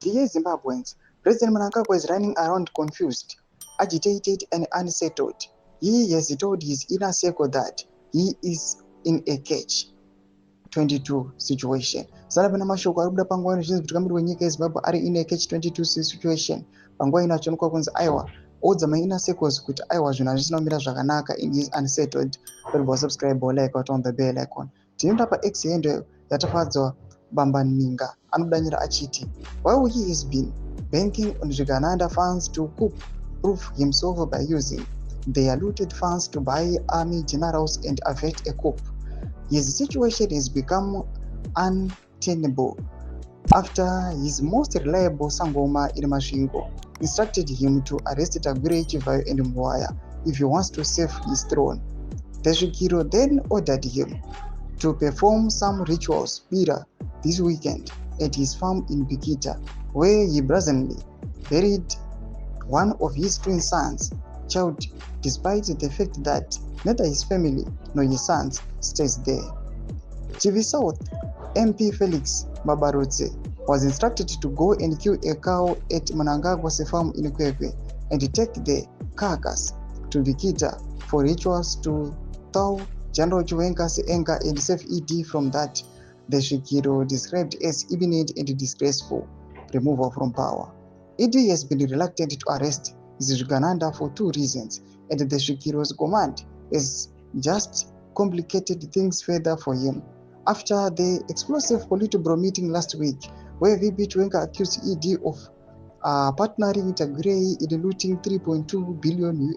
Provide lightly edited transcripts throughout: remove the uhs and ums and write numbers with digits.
Dear Zimbabweans, President Mnangagwa is running around confused, agitated and unsettled. He has told his inner circle that he is in a catch-22 situation. Sara pana mashoko ari kuda panguva ino zvinhu zvitika muri wenyika yeZimbabwe ari in a catch-22 situation. Panguva ino achionekwa kunzi aiwa odza my inner circles kuti aiwa zvinhu hazvisina kumira zvakanaka and he is unsettled. Don't subscribe or like or turn the bell icon. Tinoenda paX yendo yatafadzwa Bambaninga anodanyira achiti while he has been banking on Zvigananda funds to coup-proof himself by using their looted funds to buy army generals and avert a coup, his situation has become untenable after his most reliable Sangoma in Masvingo instructed him to arrest Tagure Chivayo and Mwaya if he wants to save his throne. The Svikiro then ordered him to perform some rituals this weekend at his farm in Bikita, where he brazenly buried one of his twin sons' child, despite the fact that neither his family nor his sons stays there. Chivi South MP Felix Babarudze was instructed to go and kill a cow at Mnangagwa's farm in Kwekwe and take the carcass to Bikita for rituals to thaw General Chiwenga's anger and save ED from that the Svikiro described as imminent and disgraceful removal from power. ED has been reluctant to arrest Zvigananda for two reasons, and the Svikiro's command has just complicated things further for him. After the explosive Politburo meeting last week, where VP Chiwenga accused ED of partnering with Tagure in looting $3.2 billion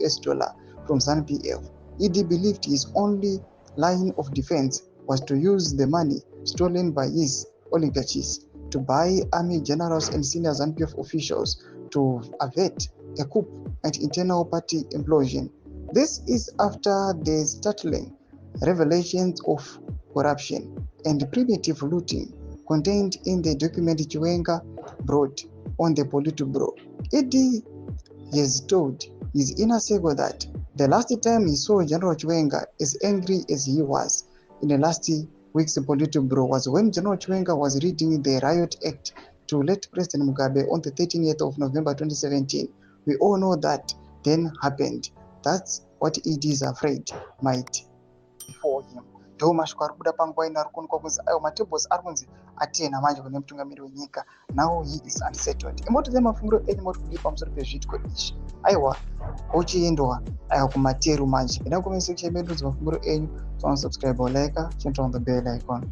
from ZANU-PF, ED believed his only line of defense was to use the money stolen by his oligarchies to buy army generals and senior ZANU-PF officials to avert a coup and internal party implosion. This is after the startling revelations of corruption and primitive looting contained in the document Chiwenga brought on the Politburo. ED has told his inner circle that the last time he saw General Chiwenga as angry as he was in the last week's Politburo was when General Chiwenga was reading the Riot Act to let President Mugabe on the 13th of November 2017. We all know that then happened. That's what ED is afraid might before him. Ndo mashoko ari kuda panguva ino ari kuonekwa kunzi ayo matables ari kunzi atena manje kune mutungamiri wenyika. Now he is unsettled. Imotodze mafungiro enyu moti kudii pamusoro pezviitiko izvi. Aiwa uchiendwa aiwa kumateru manje. Ina comment section medu mafungiro enyu. So subscribe or like, turn on the bell icon.